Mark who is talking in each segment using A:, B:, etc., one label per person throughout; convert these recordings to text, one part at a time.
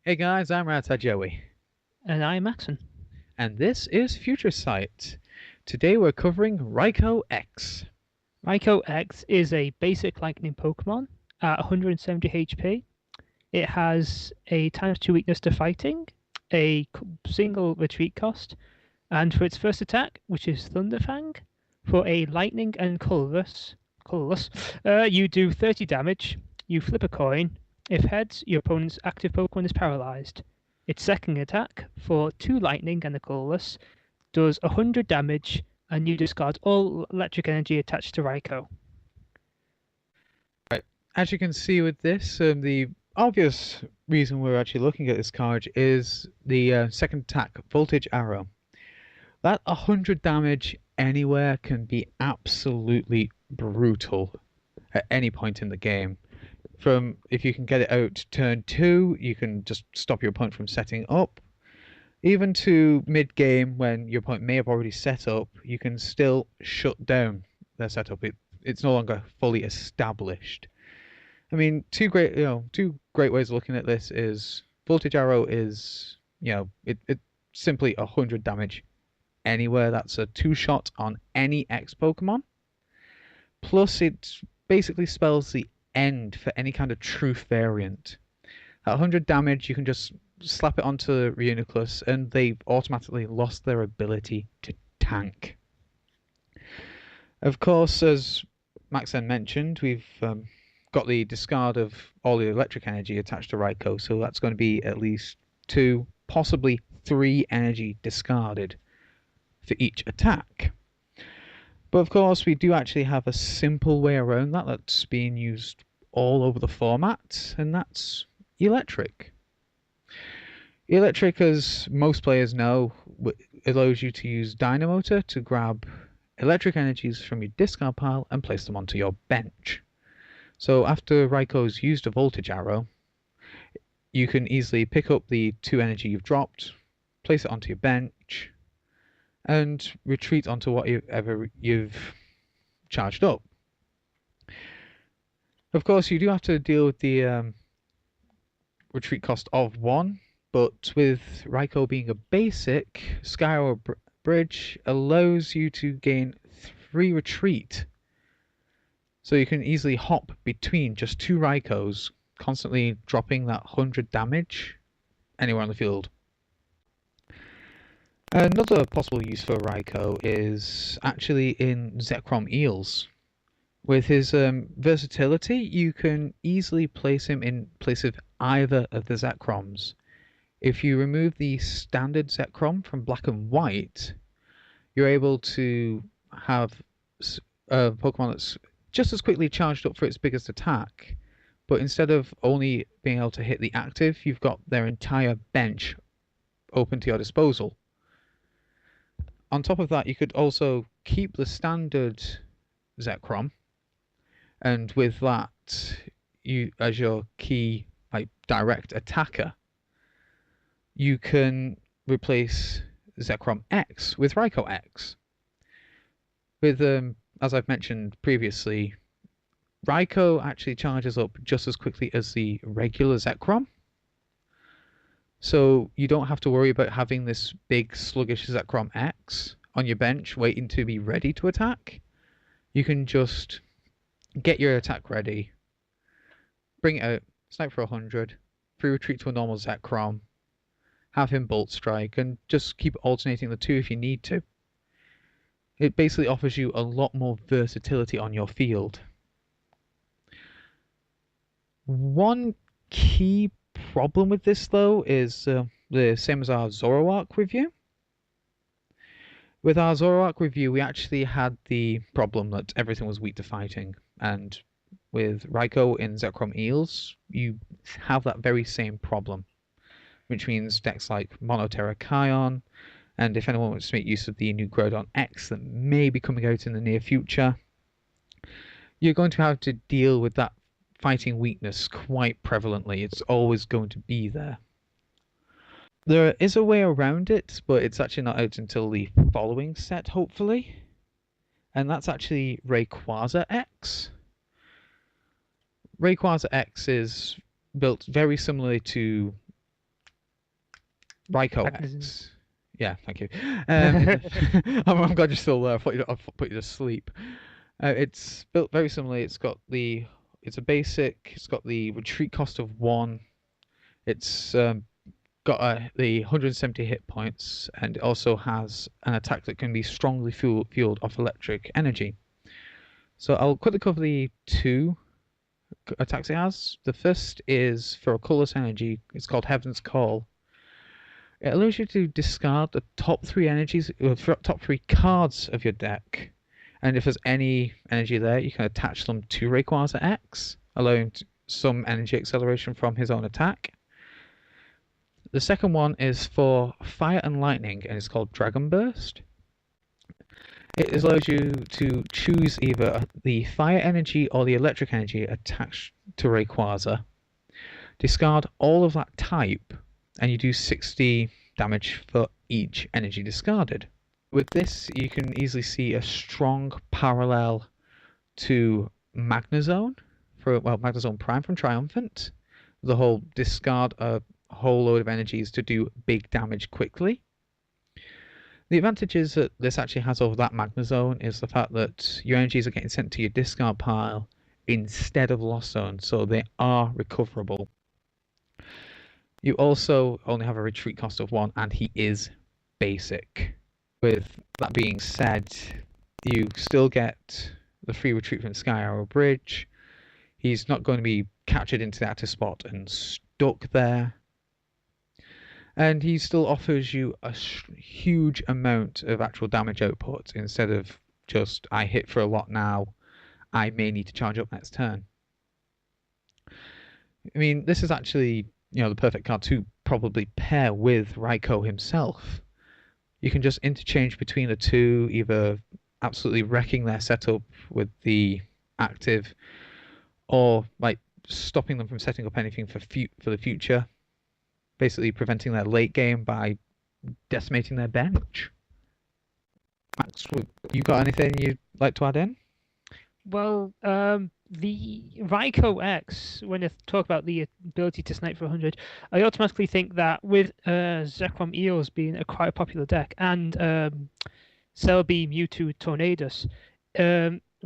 A: Hey guys, I'm Rata Joey,
B: And I'm Maxon.
A: and this is FutureSight. Today we're covering Raikou EX.
B: Raikou EX is a basic lightning Pokemon at 170 HP. It has a ×2 weakness to fighting, a single retreat cost, and for its first attack, which is Thunderfang, for a lightning and colorless, you do 30 damage, you flip a coin. If heads, your opponent's active Pokemon is paralyzed. Its second attack, for 2 lightning and a colorless, does 100 damage, and you discard all electric energy attached to Raikou.
A: Right, as you can see with this, the obvious reason we're actually looking at this card is the second attack, Voltage Arrow. That 100 damage anywhere can be absolutely brutal at any point in the game. From if you can get it out turn 2, you can just stop your opponent from setting up. Even to mid-game, when your opponent may have already set up, you can still shut down their setup. It's no longer fully established. I mean, two great ways of looking at this is Voltage Arrow is, it's simply 100 damage anywhere. That's a 2-shot on any X Pokemon. Plus, it basically spells the end for any kind of truth variant. At 100 damage, you can just slap it onto Reuniclus, and they've automatically lost their ability to tank. Of course, as Maxen mentioned, we've got the discard of all the electric energy attached to Raikou, so that's going to be at least 2, possibly 3 energy discarded for each attack. But of course, we do actually have a simple way around that that's being used all over the format, and that's electric. Electric, as most players know, allows you to use Dynamotor to grab electric energies from your discard pile and place them onto your bench. So after Raikou's used a Voltage Arrow, you can easily pick up the 2 energy you've dropped, place it onto your bench, and retreat onto whatever you've charged up. Of course, you do have to deal with the retreat cost of 1, but with Raikou being a basic, Skyward Bridge allows you to gain 3 retreat. So you can easily hop between just 2 Raikous, constantly dropping that 100 damage anywhere on the field. Another possible use for Raikou is actually in Zekrom Eels. With his versatility, you can easily place him in place of either of the Zekroms. If you remove the standard Zekrom from Black and White, you're able to have a Pokemon that's just as quickly charged up for its biggest attack, but instead of only being able to hit the active, you've got their entire bench open to your disposal. On top of that, you could also keep the standard Zekrom, and with that, you as your key direct attacker, you can replace Zekrom X with Raikou X. With as I've mentioned previously, Raikou actually charges up just as quickly as the regular Zekrom. So you don't have to worry about having this big sluggish Zekrom X on your bench waiting to be ready to attack. You can just get your attack ready, bring it out, snipe for 100, free retreat to a normal Zekrom, have him Bolt Strike, and just keep alternating the 2 if you need to. It basically offers you a lot more versatility on your field. One key problem with this, though, is the same as our Zoroark review. With our Zoroark review, we actually had the problem that everything was weak to fighting, and with Raikou in Zekrom Eels, you have that very same problem, which means decks like Mono Terrakion, and if anyone wants to make use of the new Groudon X that may be coming out in the near future, you're going to have to deal with that fighting weakness quite prevalently. It's always going to be there. There is a way around it, but it's actually not out until the following set, hopefully. And that's actually Rayquaza X. Rayquaza X is built very similarly to Raikou
B: Magnezone.
A: EX. Yeah, thank you. I'm glad you're still there. I put you to sleep. It's built very similarly. It's a basic. It's got the retreat cost of 1. It's got the 170 hit points, and it also has an attack that can be strongly fueled off electric energy. So I'll quickly cover the 2 attacks it has. The first is for a colorless energy. It's called Heaven's Call. It allows you to discard the top 3 energies, top 3 cards of your deck, and if there's any energy there, you can attach them to Rayquaza X, allowing some energy acceleration from his own attack. The second one is for Fire and Lightning, and it's called Dragon Burst. It allows you to choose either the fire energy or the electric energy attached to Rayquaza. Discard all of that type, and you do 60 damage for each energy discarded. With this, you can easily see a strong parallel to Magnezone, Magnezone Prime from Triumphant. The whole discard a whole load of energies to do big damage quickly. The advantages that this actually has over that Magnezone is the fact that your energies are getting sent to your discard pile instead of Lost Zone, so they are recoverable. You also only have a retreat cost of 1, and he is basic. With that being said, you still get the free retreat from Sky Arrow Bridge. He's not going to be captured into the active spot and stuck there. And he still offers you a huge amount of actual damage output instead of just, I hit for a lot now, I may need to charge up next turn. I mean, this is actually, the perfect card to probably pair with Raikou himself. You can just interchange between the 2, either absolutely wrecking their setup with the active, or like stopping them from setting up anything for the future. Basically preventing their late game by decimating their bench. Max, you got anything you'd like to add in?
B: Well, the Raikou EX, when I talk about the ability to snipe for 100, I automatically think that with Zekrom Eels being a quite popular deck, and Celebi, Mewtwo, Tornadus,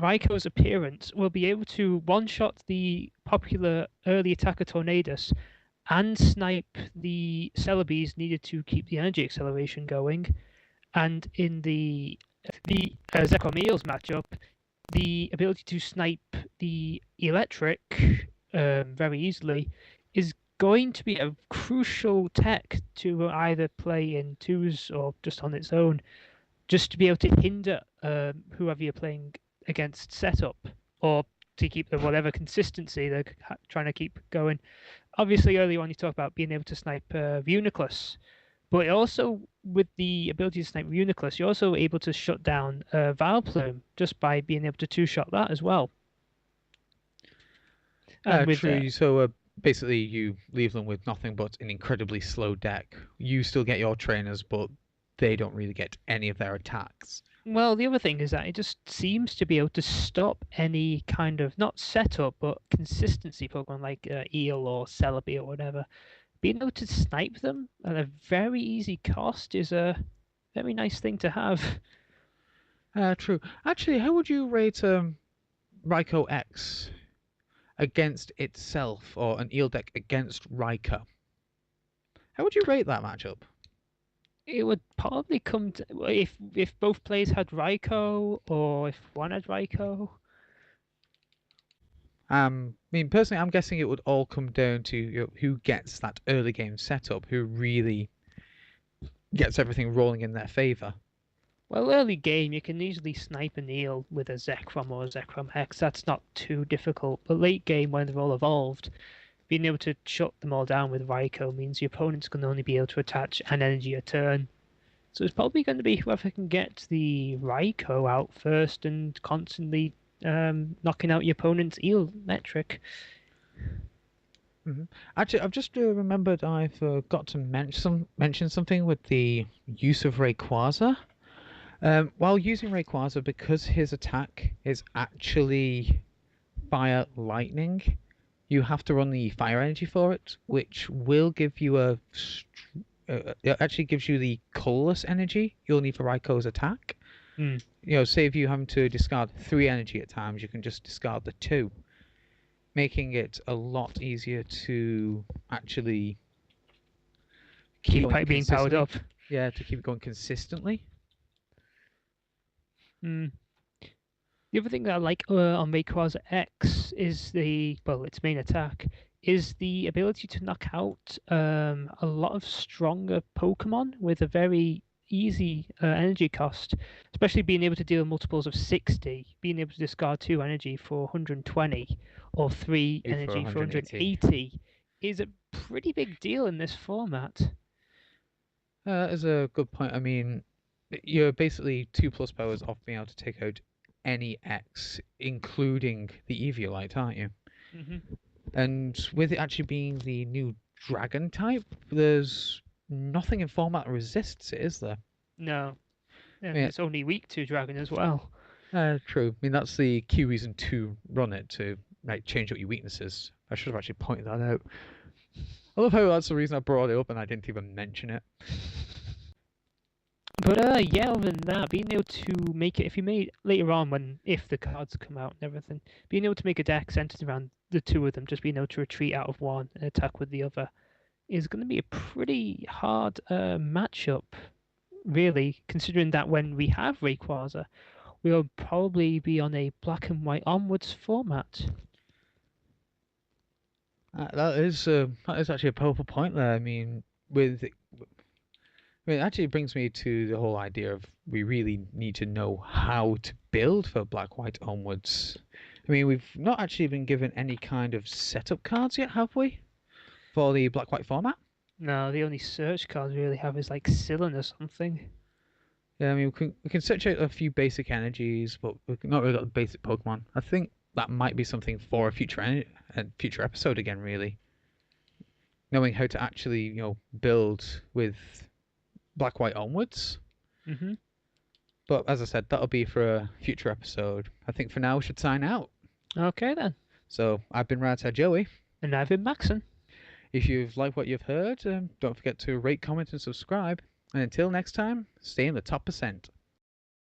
B: Raikou's appearance will be able to one-shot the popular early attacker Tornadus and snipe the Celebes needed to keep the energy acceleration going. And in the Zekrom Eels matchup, the ability to snipe the electric very easily is going to be a crucial tech to either play in 2s or just on its own, just to be able to hinder whoever you're playing against setup, or to keep the whatever consistency they're trying to keep going. Obviously, earlier on you talk about being able to snipe Uniclus, but also with the ability to snipe Uniclus, you're also able to shut down Vileplume just by being able to 2-shot that as well.
A: True. So basically, you leave them with nothing but an incredibly slow deck. You still get your trainers, but they don't really get any of their attacks.
B: Well, the other thing is that it just seems to be able to stop any kind of, not setup, but consistency Pokemon like Eel or Celebi or whatever. Being able to snipe them at a very easy cost is a very nice thing to have.
A: True. Actually, how would you rate Raikou X against itself, or an Eel deck against Raikou? How would you rate that matchup?
B: It would probably come to, if both players had Raikou, or if one had Raikou.
A: I mean, personally, I'm guessing it would all come down to who gets that early game setup, who really gets everything rolling in their favor.
B: Well, early game, you can easily snipe an Eel with a Zekrom or a Zekrom X. That's not too difficult. But late game, when they're all evolved, being able to shut them all down with Raikou means your opponent's going to only be able to attach an energy a turn. So it's probably going to be whoever can get the Raikou out first and constantly knocking out your opponent's Eel metric.
A: Mm-hmm. Actually, I've just remembered I forgot to mention something with the use of Rayquaza. While using Rayquaza, because his attack is actually fire lightning, you have to run the fire energy for it, which will give you a it actually gives you the colorless energy you'll need for Raikou attack.
B: Hmm.
A: Say if you having to discard 3 energy at times, you can just discard the 2, making it a lot easier to actually keep
B: Keep
A: going
B: being powered
A: consistently.
B: up.
A: Yeah, to keep it going consistently.
B: Hmm. The other thing that I like on Rayquaza X is its main attack is the ability to knock out a lot of stronger Pokemon with a very easy energy cost, especially being able to deal multiples of 60, being able to discard 2 energy for 120 or 3
A: For
B: energy for
A: 180.
B: 180 is a pretty big deal in this format.
A: That is a good point. I mean, you're basically 2 plus powers off being able to take out any X, including the Eviolite, aren't you?
B: Hmm.
A: And with it actually being the new dragon type, there's nothing in format that resists it, is there?
B: No,
A: I
B: and
A: mean,
B: it's only weak to Dragon as well.
A: true. I mean, that's the key reason to run it, to like change up your weaknesses. I should have actually pointed that out. I love how that's the reason I brought it up and I didn't even mention it.
B: But yeah, other than that, being able to make it, if you made later on if the cards come out and everything, being able to make a deck centered around the two of them, just being able to retreat out of one and attack with the other, is going to be a pretty hard matchup, really, considering that when we have Rayquaza, we'll probably be on a black and white onwards format.
A: That is actually a powerful point there. I mean, it actually brings me to the whole idea of we really need to know how to build for Black White onwards. I mean, we've not actually been given any kind of setup cards yet, have we? For the Black White format?
B: No, the only search cards we really have is like Sylvan or something.
A: Yeah, I mean, we can search out a few basic energies, but we've not really got the basic Pokemon. I think that might be something for a future episode again, really. Knowing how to actually, build with Black White onwards.
B: Hmm.
A: But as I said, that'll be for a future episode. I think for now we should sign out.
B: Okay then.
A: So I've been Radhead Joey.
B: And I've been Maxon.
A: If you've liked what you've heard, don't forget to rate, comment, and subscribe. And until next time, stay in the top percent.